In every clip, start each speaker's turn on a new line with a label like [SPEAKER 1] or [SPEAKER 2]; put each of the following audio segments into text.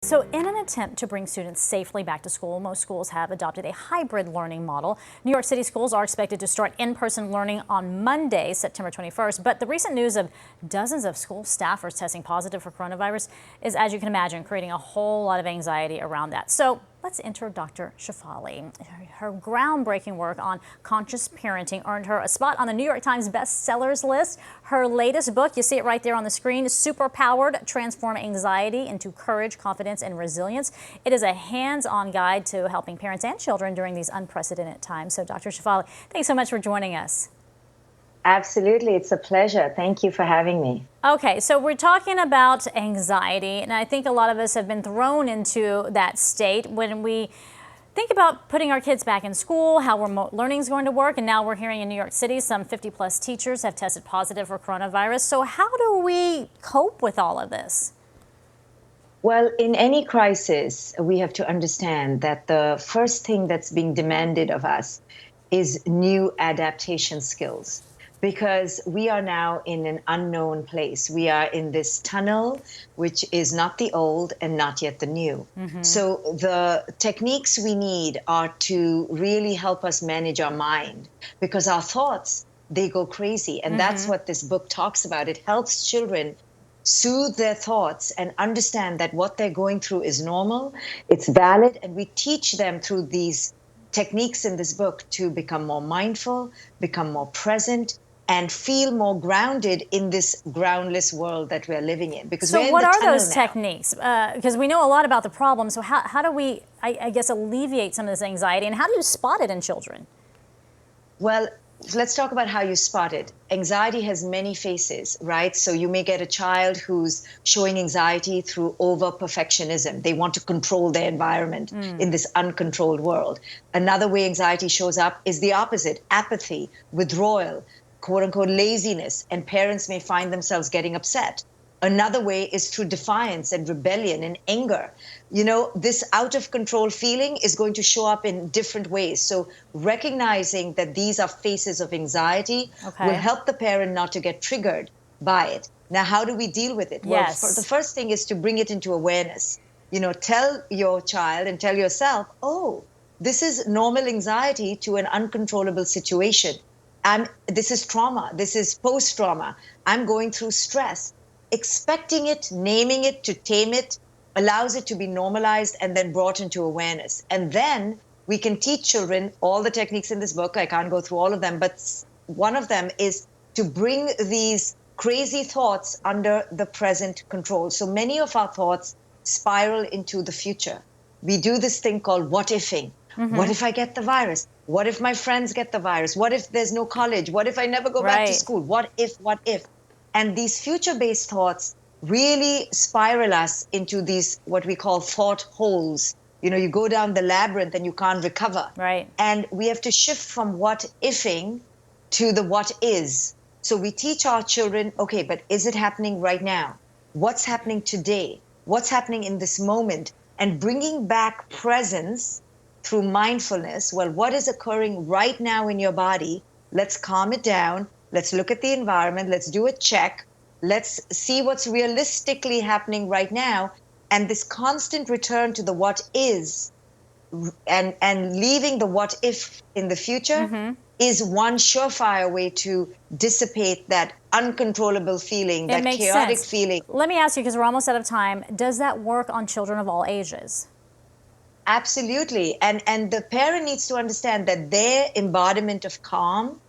[SPEAKER 1] So in an attempt to bring students safely back to school, most schools have adopted a hybrid learning model. New York City schools are expected to start in-person learning on Monday, September 21st. But the recent news of dozens of school staffers testing positive for coronavirus is, as you can imagine, creating a whole lot of anxiety around that. So let's enter Dr. Shefali. Her groundbreaking work on conscious parenting earned her a spot on the New York Times bestsellers list. Her latest book, you see it right there on the screen, Superpowered, Transform Anxiety into Courage, Confidence, and Resilience. It is a hands-on guide to helping parents and children during these unprecedented times. So Dr. Shefali, thanks so much for joining us.
[SPEAKER 2] Absolutely. It's a pleasure. Thank you for having me.
[SPEAKER 1] Okay, so we're talking about anxiety, and I think a lot of us have been thrown into that state when we think about putting our kids back in school, how remote learning is going to work, and now we're hearing in New York City some 50-plus teachers have tested positive for coronavirus. So how do we cope with all of this?
[SPEAKER 2] Well, in any crisis, we have to understand that the first thing that's being demanded of us is new adaptation skills. Because we are now in an unknown place. We are in this tunnel, which is not the old and not yet the new. So the techniques we need are to really help us manage our mind, because our thoughts, they go crazy. And that's what this book talks about. It helps children soothe their thoughts and understand that what they're going through is normal, it's valid, and we teach them through these techniques in this book to become more mindful, become more present, and feel more grounded in this groundless world that we're living in. Because
[SPEAKER 1] so
[SPEAKER 2] we're in
[SPEAKER 1] what
[SPEAKER 2] the
[SPEAKER 1] are
[SPEAKER 2] tunnel
[SPEAKER 1] those
[SPEAKER 2] now.
[SPEAKER 1] techniques? Because we know a lot about the problem. So how do we, I guess, alleviate some of this anxiety? And how do you spot it in children?
[SPEAKER 2] Well, let's talk about how you spot it. Anxiety has many faces, right? So you may get a child who's showing anxiety through over-perfectionism. They want to control their environment in this uncontrolled world. Another way anxiety shows up is the opposite: apathy, withdrawal, quote-unquote laziness, and parents may find themselves getting upset. Another way is through defiance and rebellion and anger. You know, this out-of-control feeling is going to show up in different ways. So recognizing that these are phases of anxiety will help the parent not to get triggered by it. Now, how do we deal with it?
[SPEAKER 1] Yes.
[SPEAKER 2] Well, the first thing is to bring it into awareness. You know, tell your child and tell yourself, oh, this is normal anxiety to an uncontrollable situation. This is trauma. This is post-trauma. I'm going through stress. Expecting it, naming it, to tame it, allows it to be normalized and then brought into awareness. And then we can teach children all the techniques in this book. I can't go through all of them, but one of them is to bring these crazy thoughts under the present control. So many of our thoughts spiral into the future. We do this thing called what-ifing. What if I get the virus? What if my friends get the virus? What if there's no college? What if I never go back to school? What if, what if? And these future-based thoughts really spiral us into these, what we call thought holes. You know, you go down the labyrinth and you can't recover.
[SPEAKER 1] Right.
[SPEAKER 2] And we have to shift from what-ifing to the what is. So we teach our children, okay, but is it happening right now? What's happening today? What's happening in this moment? And bringing back presence through mindfulness. Well, what is occurring right now in your body? Let's calm it down. Let's look at the environment. Let's do a check. Let's see what's realistically happening right now. And this constant return to the what is and leaving the what if in the future is one surefire way to dissipate that uncontrollable feeling, that chaotic feeling.
[SPEAKER 1] Let me ask you, because we're almost out of time, does that work on children of all ages?
[SPEAKER 2] Absolutely. And the parent needs to understand that their embodiment of calm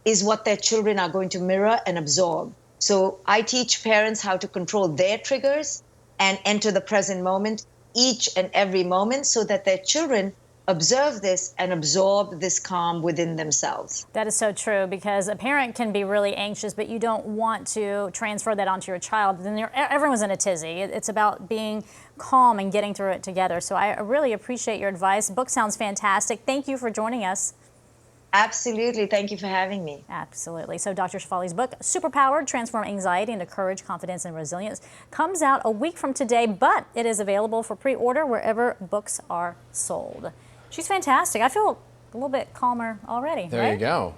[SPEAKER 2] is what their children are going to mirror and absorb. So I teach parents how to control their triggers and enter the present moment each and every moment so that their children observe this and absorb this calm within themselves.
[SPEAKER 1] That is so true, because a parent can be really anxious, but you don't want to transfer that onto your child. Then everyone's in a tizzy. It's about being calm and getting through it together. So I really appreciate your advice. The book sounds fantastic. Thank you for joining us.
[SPEAKER 2] Absolutely. Thank you for having me.
[SPEAKER 1] Absolutely. So Dr. Shefali's book, Superpowered, Transform Anxiety into Courage, Confidence, and Resilience, comes out a week from today, but it is available for pre-order wherever books are sold. She's fantastic. I feel a little bit calmer already.
[SPEAKER 3] There you go.